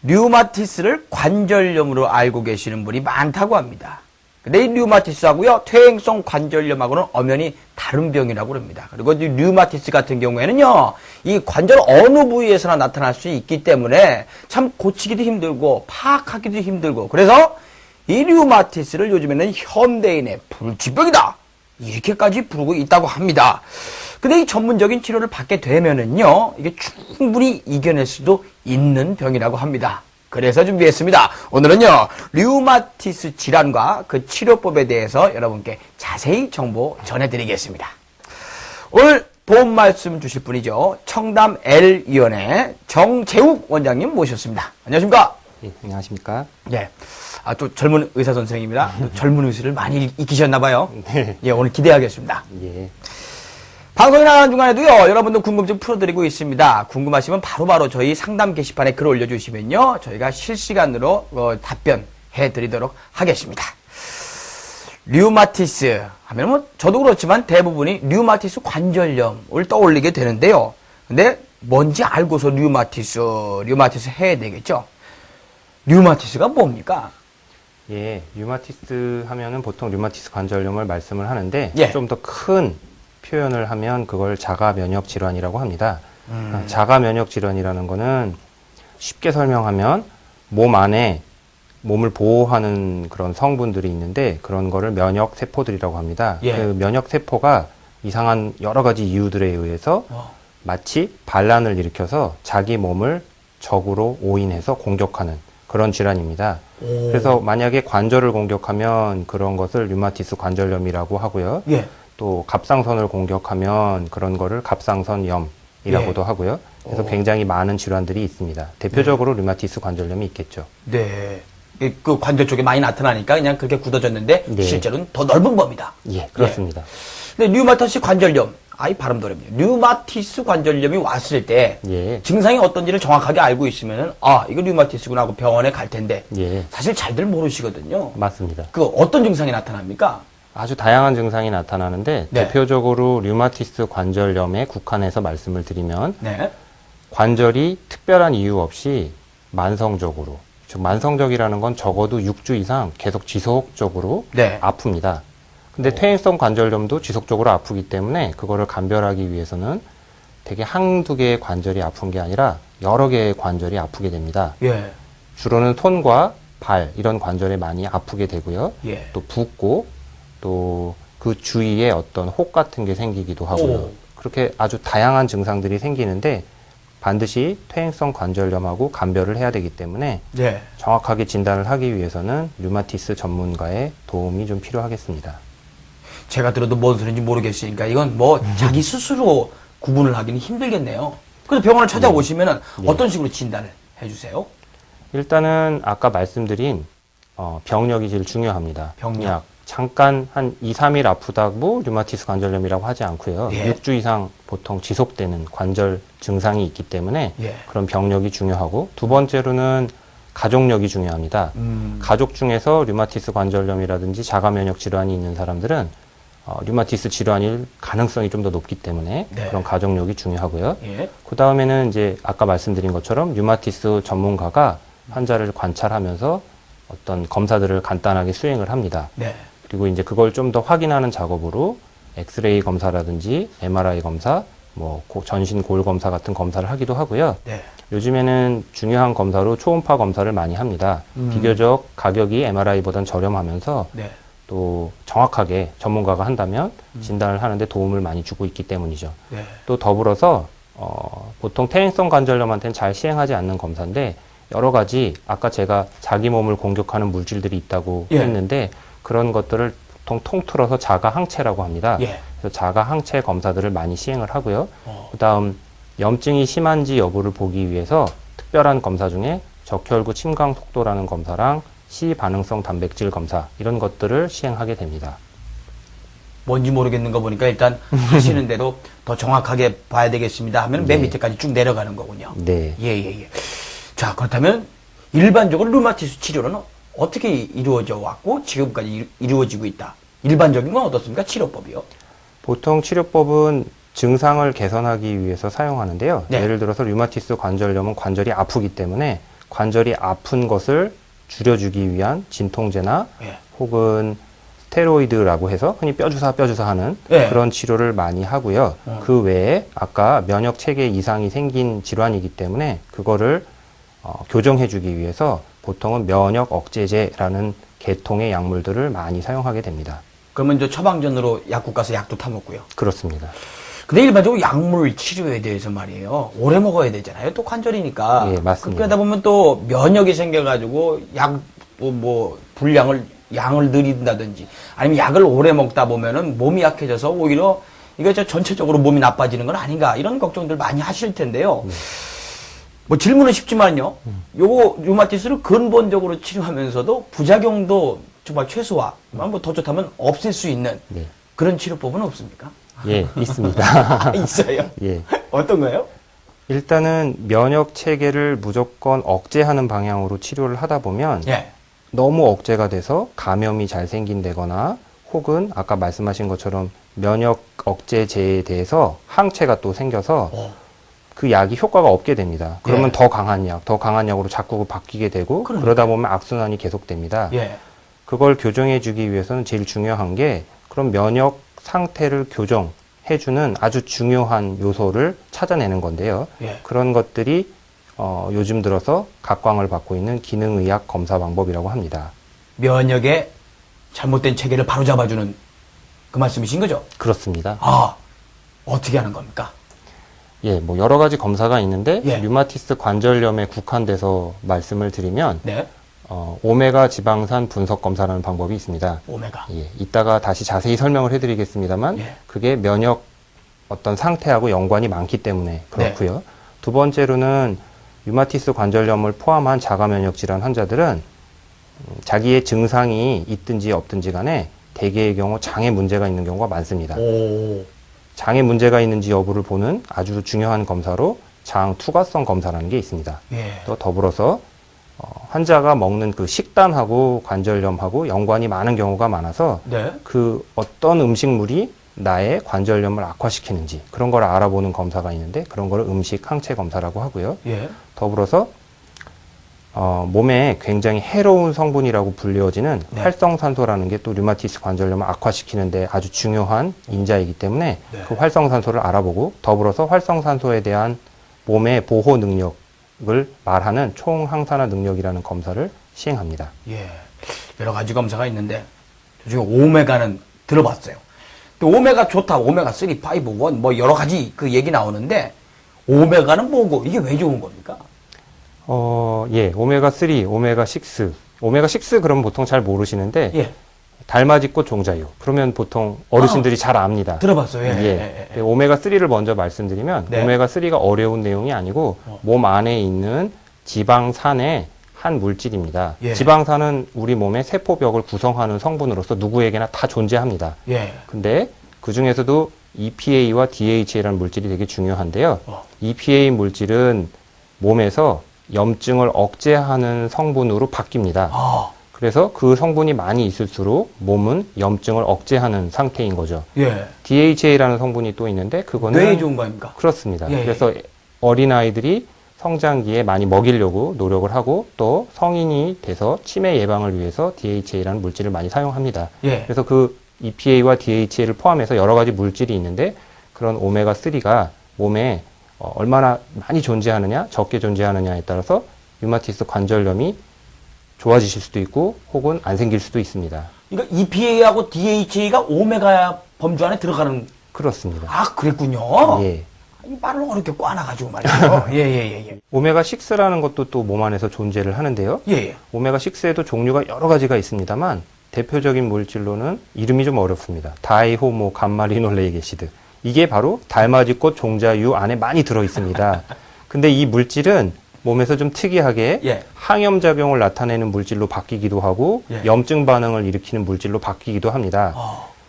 류마티스를 관절염으로 알고 계시는 분이 많다고 합니다. 근데 이 류마티스하고요, 퇴행성 관절염하고는 엄연히 다른 병이라고 합니다. 그리고 이 류마티스 같은 경우에는요, 이 관절 어느 부위에서나 나타날 수 있기 때문에 참 고치기도 힘들고 파악하기도 힘들고, 그래서 이 류마티스를 요즘에는 현대인의 불치병이다, 이렇게까지 부르고 있다고 합니다. 근데 이 전문적인 치료를 받게 되면은요, 이게 충분히 이겨낼 수도 있는 병이라고 합니다. 그래서 준비했습니다. 오늘은요, 류마티스 질환과 그 치료법에 대해서 여러분께 자세히 정보 전해드리겠습니다. 오늘 도움 말씀 주실 분이죠. 청담 L위원회 정재욱 원장님 모셨습니다. 안녕하십니까? 예, 안녕하십니까? 네. 또 젊은 의사 선생님이라 젊은 의술을 많이 익히셨나봐요. 네. 예, 오늘 기대하겠습니다. 예. 방송이 나가는 중간에도요, 여러분들 궁금증 풀어드리고 있습니다. 궁금하시면 바로바로 저희 상담 게시판에 글 올려주시면요, 저희가 실시간으로 답변해드리도록 하겠습니다. 류마티스 하면 뭐 저도 그렇지만 대부분이 류마티스 관절염을 떠올리게 되는데요. 근데 뭔지 알고서 류마티스 해야 되겠죠? 류마티스가 뭡니까? 예, 류마티스 하면은 보통 류마티스 관절염을 말씀을 하는데, 예. 좀 더 큰 표현을 하면 그걸 자가 면역 질환이라고 합니다. 자가 면역 질환이라는 거는 쉽게 설명하면 몸 안에 몸을 보호하는 그런 성분들이 있는데, 그런 거를 면역 세포들이라고 합니다. 예. 그 면역 세포가 이상한 여러 가지 이유들에 의해서 마치 반란을 일으켜서 자기 몸을 적으로 오인해서 공격하는 그런 질환입니다. 그래서 만약에 관절을 공격하면 그런 것을 류마티스 관절염이라고 하고요. 예. 또 갑상선을 공격하면 그런 거를 갑상선염이라고도 예. 하고요. 그래서 굉장히 많은 질환들이 있습니다. 대표적으로 류마티스 관절염이 있겠죠. 네. 그 관절 쪽에 많이 나타나니까 그냥 그렇게 굳어졌는데, 네. 실제로는 더 넓은 범위다. 예, 그렇습니다. 근데 류마티스 관절염, 발음도 어렵네요. 류마티스 관절염이 왔을 때 예. 증상이 어떤지를 정확하게 알고 있으면은, 이거 류마티스구나 하고 병원에 갈 텐데, 예, 사실 잘들 모르시거든요. 맞습니다. 그 어떤 증상이 나타납니까? 아주 다양한 증상이 나타나는데, 네. 대표적으로 류마티스 관절염에 국한해서 말씀을 드리면, 네. 관절이 특별한 이유 없이 만성적으로, 즉 만성적이라는 건 적어도 6주 이상 계속 지속적으로 네. 아픕니다. 근데 퇴행성 관절염도 지속적으로 아프기 때문에 그거를 감별하기 위해서는 되게 한두 개의 관절이 아픈 게 아니라 여러 개의 관절이 아프게 됩니다. 예. 주로는 손과 발 이런 관절에 많이 아프게 되고요. 예. 또 붓고 또 그 주위에 어떤 혹 같은 게 생기기도 하고요. 오. 그렇게 아주 다양한 증상들이 생기는데 반드시 퇴행성 관절염하고 감별을 해야 되기 때문에 네. 정확하게 진단을 하기 위해서는 류마티스 전문가의 도움이 좀 필요하겠습니다. 제가 들어도 뭔 소리인지 모르겠으니까 이건 뭐 자기 스스로 구분을 하기는 힘들겠네요. 그래서 병원을 찾아오시면은 어떤 식으로 진단을 해주세요? 일단은 아까 말씀드린 병력이 제일 중요합니다. 병력. 잠깐 한 2, 3일 아프다고 류마티스 관절염이라고 하지 않고요. 예. 6주 이상 보통 지속되는 관절 증상이 있기 때문에 예. 그런 병력이 중요하고, 두 번째로는 가족력이 중요합니다. 가족 중에서 류마티스 관절염이라든지 자가 면역 질환이 있는 사람들은 류마티스 질환일 가능성이 좀 더 높기 때문에 네. 그런 가족력이 중요하고요. 예. 그 다음에는 이제 아까 말씀드린 것처럼 류마티스 전문가가 환자를 관찰하면서 어떤 검사들을 간단하게 수행을 합니다. 네. 그리고 이제 그걸 좀 더 확인하는 작업으로 엑스레이 검사라든지 MRI 검사, 뭐 전신 골 검사 같은 검사를 하기도 하고요. 네. 요즘에는 중요한 검사로 초음파 검사를 많이 합니다. 비교적 가격이 MRI보단 저렴하면서 네. 또 정확하게 전문가가 한다면 진단을 하는데 도움을 많이 주고 있기 때문이죠. 네. 또 더불어서 보통 퇴행성 관절염한테는 잘 시행하지 않는 검사인데, 여러 가지 아까 제가 자기 몸을 공격하는 물질들이 있다고 예. 했는데, 그런 것들을 보통 통틀어서 자가 항체라고 합니다. 예. 그래서 자가 항체 검사들을 많이 시행을 하고요. 그다음 염증이 심한지 여부를 보기 위해서 특별한 검사 중에 적혈구 침강 속도라는 검사랑 시반응성 단백질 검사, 이런 것들을 시행하게 됩니다. 뭔지 모르겠는 거 보니까 일단 하시는 대로 더 정확하게 봐야 되겠습니다 하면 맨 네. 밑에까지 쭉 내려가는 거군요. 네. 예. 자, 그렇다면 일반적으로 류마티스 치료는 어떻게 이루어져 왔고 지금까지 이루어지고 있다. 일반적인 건 어떻습니까? 치료법이요? 보통 치료법은 증상을 개선하기 위해서 사용하는데요. 네. 예를 들어서 류마티스 관절염은 관절이 아프기 때문에 관절이 아픈 것을 줄여주기 위한 진통제나 예. 혹은 스테로이드라고 해서 흔히 뼈주사 하는 네. 그런 치료를 많이 하고요. 그 외에 아까 면역 체계 이상이 생긴 질환이기 때문에 그거를 교정해주기 위해서 보통은 면역 억제제라는 계통의 약물들을 많이 사용하게 됩니다. 그러면 저 처방전으로 약국 가서 약도 타 먹고요. 그렇습니다. 근데 일반적으로 약물 치료에 대해서 말이에요. 오래 먹어야 되잖아요. 또 관절이니까. 예, 맞습니다. 그러다 보면 또 면역이 생겨가지고 양을 늘린다든지 아니면 약을 오래 먹다 보면은 몸이 약해져서 오히려 이거 전체적으로 몸이 나빠지는 건 아닌가 이런 걱정들 많이 하실 텐데요. 뭐 질문은 쉽지만요. 요거 류마티스를 근본적으로 치료하면서도 부작용도 정말 최소화, 뭐 더 좋다면 없앨 수 있는 네. 그런 치료법은 없습니까? 예, 있습니다. 있어요. 예. 어떤 거예요? 일단은 면역 체계를 무조건 억제하는 방향으로 치료를 하다 보면 예. 너무 억제가 돼서 감염이 잘 생긴다거나 혹은 아까 말씀하신 것처럼 면역 억제제에 대해서 항체가 또 생겨서 그 약이 효과가 없게 됩니다. 그러면 예. 더 강한 약으로 자꾸 바뀌게 되고 그러니까요. 그러다 보면 악순환이 계속됩니다. 예. 그걸 교정해주기 위해서는 제일 중요한 게 그런 면역 상태를 교정해주는 아주 중요한 요소를 찾아내는 건데요. 예. 그런 것들이 요즘 들어서 각광을 받고 있는 기능의학 검사 방법이라고 합니다. 면역의 잘못된 체계를 바로잡아주는 그 말씀이신 거죠? 그렇습니다. 아, 어떻게 하는 겁니까? 예, 뭐 여러 가지 검사가 있는데 예. 류마티스 관절염에 국한돼서 말씀을 드리면 네. 오메가 지방산 분석 검사라는 방법이 있습니다. 오메가. 예, 이따가 다시 자세히 설명을 해드리겠습니다만 예. 그게 면역 어떤 상태하고 연관이 많기 때문에 그렇고요. 네. 두 번째로는 류마티스 관절염을 포함한 자가면역 질환 환자들은 자기의 증상이 있든지 없든지 간에 대개의 경우 장에 문제가 있는 경우가 많습니다. 오. 장에 문제가 있는지 여부를 보는 아주 중요한 검사로 장 투과성 검사라는 게 있습니다. 예. 또 더불어서 환자가 먹는 그 식단하고 관절염하고 연관이 많은 경우가 많아서 네. 그 어떤 음식물이 나의 관절염을 악화시키는지 그런 걸 알아보는 검사가 있는데 그런 걸 음식 항체 검사라고 하고요. 예. 더불어서 몸에 굉장히 해로운 성분이라고 불리워지는 네. 활성산소라는 게 또 류마티스 관절염을 악화시키는데 아주 중요한 인자이기 때문에 네. 그 활성산소를 알아보고 더불어서 활성산소에 대한 몸의 보호 능력을 말하는 총항산화 능력이라는 검사를 시행합니다. 예. 여러 가지 검사가 있는데, 저 중에 오메가는 들어봤어요. 근데 오메가 좋다, 오메가 3, 5, 1, 뭐 여러 가지 그 얘기 나오는데, 오메가는 뭐고, 이게 왜 좋은 겁니까? 예, 오메가3, 오메가6. 오메가6 그러면 보통 잘 모르시는데, 예. 달맞이꽃 종자유. 그러면 보통 어르신들이 잘 압니다. 들어봤어요. 예. 예. 예. 예. 오메가3를 먼저 말씀드리면, 네. 오메가3가 어려운 내용이 아니고, 몸 안에 있는 지방산의 한 물질입니다. 예. 지방산은 우리 몸의 세포벽을 구성하는 성분으로서 누구에게나 다 존재합니다. 예. 근데 그 중에서도 EPA와 DHA라는 물질이 되게 중요한데요. 어. EPA 물질은 몸에서 염증을 억제하는 성분으로 바뀝니다. 아, 그래서 그 성분이 많이 있을수록 몸은 염증을 억제하는 상태인 거죠. 예. DHA라는 성분이 또 있는데 그거는 뇌에 좋은 거 아닙니까? 그렇습니다. 예, 예. 그래서 어린아이들이 성장기에 많이 먹이려고 노력을 하고 또 성인이 돼서 치매 예방을 위해서 DHA라는 물질을 많이 사용합니다. 예. 그래서 그 EPA와 DHA를 포함해서 여러 가지 물질이 있는데 그런 오메가3가 몸에 얼마나 많이 존재하느냐 적게 존재하느냐에 따라서 류마티스 관절염이 좋아지실 수도 있고 혹은 안 생길 수도 있습니다. 그러니까 EPA하고 DHA가 오메가 범주 안에 들어가는, 그렇습니다. 아, 그랬군요. 예. 이 말을 어렵게 꽈놔가지고 말이죠. 예, 예, 예, 예. 오메가6라는 것도 또 몸 안에서 존재를 하는데요. 예, 예. 오메가6에도 종류가 여러 가지가 있습니다만 대표적인 물질로는 이름이 좀 어렵습니다. 다이호모 감마리놀레이게 시드. 이게 바로 달맞이꽃 종자유 안에 많이 들어 있습니다. 근데 이 물질은 몸에서 좀 특이하게 예. 항염작용을 나타내는 물질로 바뀌기도 하고 예. 염증 반응을 일으키는 물질로 바뀌기도 합니다.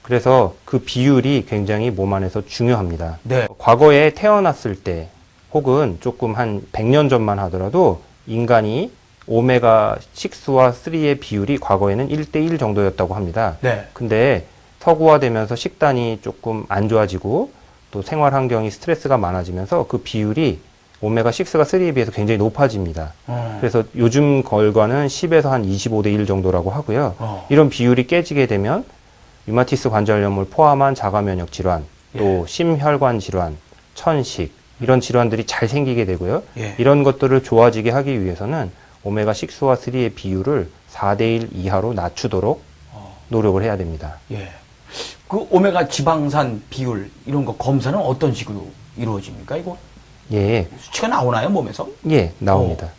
그래서 그 비율이 굉장히 몸 안에서 중요합니다. 네. 과거에 태어났을 때 혹은 조금 한 100년 전만 하더라도 인간이 오메가6와 3의 비율이 과거에는 1대1 정도였다고 합니다. 네. 근데 서구화되면서 식단이 조금 안 좋아지고 또 생활 환경이 스트레스가 많아지면서 그 비율이 오메가6가 3에 비해서 굉장히 높아집니다. 그래서 요즘 결과는 10에서 한 25대 1 정도라고 하고요. 이런 비율이 깨지게 되면 류마티스 관절염을 포함한 자가 면역 질환, 또 심혈관 질환, 천식 이런 질환들이 잘 생기게 되고요. 이런 것들을 좋아지게 하기 위해서는 오메가6와 3의 비율을 4대 1 이하로 낮추도록 노력을 해야 됩니다. 예. 그 오메가 지방산 비율 이런 거 검사는 어떤 식으로 이루어집니까? 이거 예, 수치가 나오나요, 몸에서? 예, 나옵니다.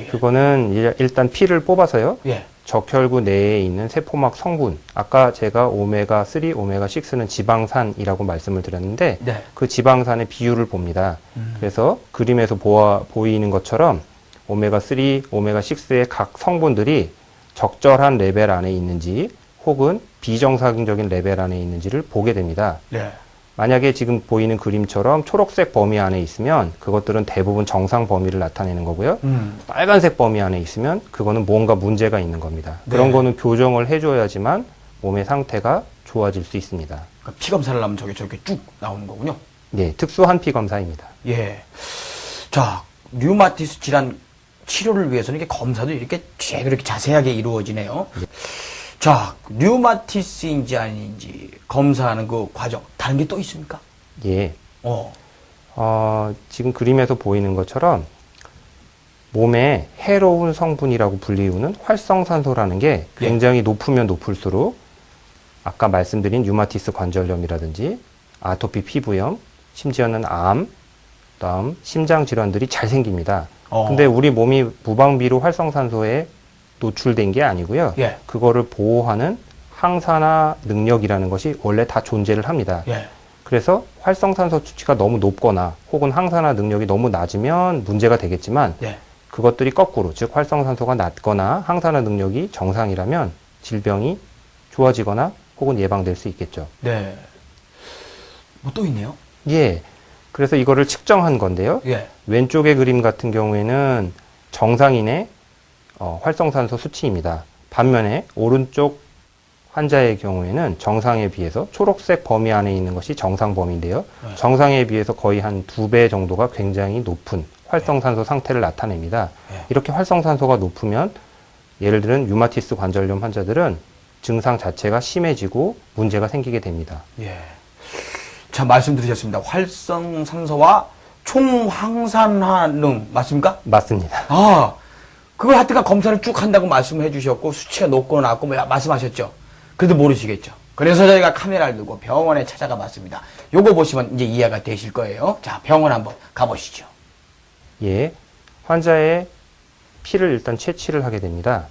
그거는 일단 피를 뽑아서요. 적혈구 내에 있는 세포막 성분, 아까 제가 오메가3, 오메가6는 지방산이라고 말씀을 드렸는데 그 지방산의 비율을 봅니다. 그래서 그림에서 보이는 것처럼 오메가3, 오메가6의 각 성분들이 적절한 레벨 안에 있는지 혹은 비정상적인 레벨 안에 있는지를 보게 됩니다. 만약에 지금 보이는 그림처럼 초록색 범위 안에 있으면 그것들은 대부분 정상 범위를 나타내는 거고요. 빨간색 범위 안에 있으면 그거는 뭔가 문제가 있는 겁니다. 그런 거는 교정을 해줘야지만 몸의 상태가 좋아질 수 있습니다. 그러니까 피 검사를 하면 저게 쭉 나오는 거군요. 네, 특수한 피 검사입니다. 예. 자, 류마티스 질환 치료를 위해서는 이게 검사도 이렇게 그렇게 자세하게 이루어지네요. 자, 류마티스인지 아닌지 검사하는 그 과정, 다른 게 또 있습니까? 예. 지금 그림에서 보이는 것처럼 몸에 해로운 성분이라고 불리우는 활성산소라는 게 굉장히 높으면 높을수록 아까 말씀드린 류마티스 관절염이라든지 아토피 피부염, 심지어는 암, 그다음 심장 질환들이 잘 생깁니다. 근데 우리 몸이 무방비로 활성산소에 노출된 게 아니고요. 그거를 보호하는 항산화 능력이라는 것이 원래 다 존재를 합니다. 그래서 활성산소 수치가 너무 높거나 혹은 항산화 능력이 너무 낮으면 문제가 되겠지만 그것들이 거꾸로, 즉 활성산소가 낮거나 항산화 능력이 정상이라면 질병이 좋아지거나 혹은 예방될 수 있겠죠. 네. 뭐 또 있네요? 예. 그래서 이거를 측정한 건데요. 왼쪽의 그림 같은 경우에는 정상인의 활성산소 수치입니다. 반면에 오른쪽 환자의 경우에는 정상에 비해서 초록색 범위 안에 있는 것이 정상 범위인데요. 정상에 비해서 거의 한 2배 정도가 굉장히 높은 활성산소 상태를 나타냅니다. 이렇게 활성산소가 높으면 예를 들은 류마티스 관절염 환자들은 증상 자체가 심해지고 문제가 생기게 됩니다. 자, 말씀 드리셨습니다. 활성산소와 총항산화능 맞습니까? 맞습니다. 그걸 하여튼간 검사를 쭉 한다고 말씀을 해주셨고 수치가 높거나 낮고 말씀하셨죠. 그래도 모르시겠죠. 그래서 저희가 카메라를 들고 병원에 찾아가 봤습니다. 요거 보시면 이제 이해가 되실 거예요. 자, 병원 한번 가보시죠. 예, 환자의 피를 일단 채취를 하게 됩니다.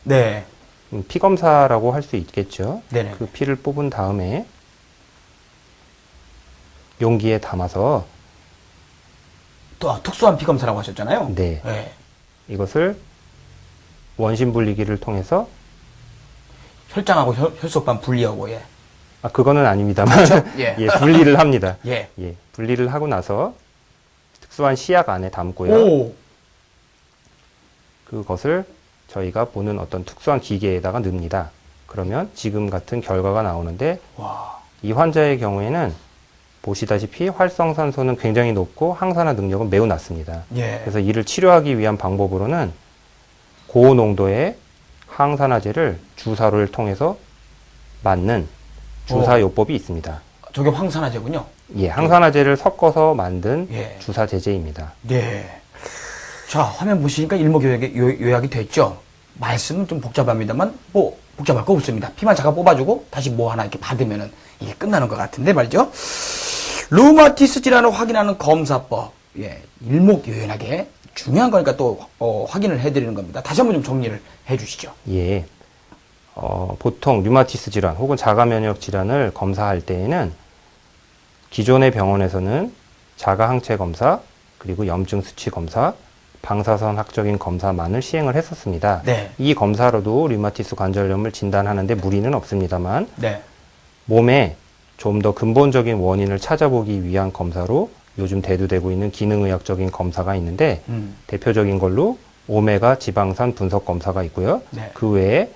피 검사라고 할 수 있겠죠. 그 피를 뽑은 다음에 용기에 담아서 또 특수한 피 검사라고 하셨잖아요. 이것을 원심 분리기를 통해서 혈장하고 혈소판 분리하고 그거는 아닙니다만 분리를 합니다. 분리를 하고 나서 특수한 시약 안에 담고요. 그것을 저희가 보는 어떤 특수한 기계에다가 넣습니다. 그러면 지금 같은 결과가 나오는데 이 환자의 경우에는 보시다시피 활성산소는 굉장히 높고 항산화 능력은 매우 낮습니다. 그래서 이를 치료하기 위한 방법으로는 고농도의 항산화제를 주사를 통해서 맞는 주사요법이 있습니다. 저게 항산화제군요? 항산화제를 섞어서 만든 주사제제입니다. 자, 화면 보시니까 일목요약이 됐죠? 말씀은 좀 복잡합니다만 뭐 복잡할 거 없습니다. 피만 잠깐 뽑아주고 다시 뭐 하나 이렇게 받으면은 이게 끝나는 것 같은데 말이죠. 류마티스 질환을 확인하는 검사법. 일목요연하게 중요한 거니까 또 확인을 해드리는 겁니다. 다시 한번 좀 정리를 해주시죠. 보통 류마티스 질환 혹은 자가면역 질환을 검사할 때에는 기존의 병원에서는 자가항체 검사, 그리고 염증 수치 검사, 방사선학적인 검사만을 시행을 했었습니다. 이 검사로도 류마티스 관절염을 진단하는데 무리는 없습니다만 몸에 좀 더 근본적인 원인을 찾아보기 위한 검사로 요즘 대두되고 있는 기능의학적인 검사가 있는데 대표적인 걸로 오메가 지방산 분석 검사가 있고요. 그 외에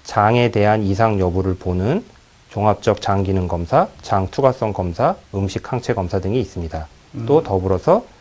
장에 대한 이상 여부를 보는 종합적 장 기능 검사, 장 투과성 검사, 음식 항체 검사 등이 있습니다. 또 더불어서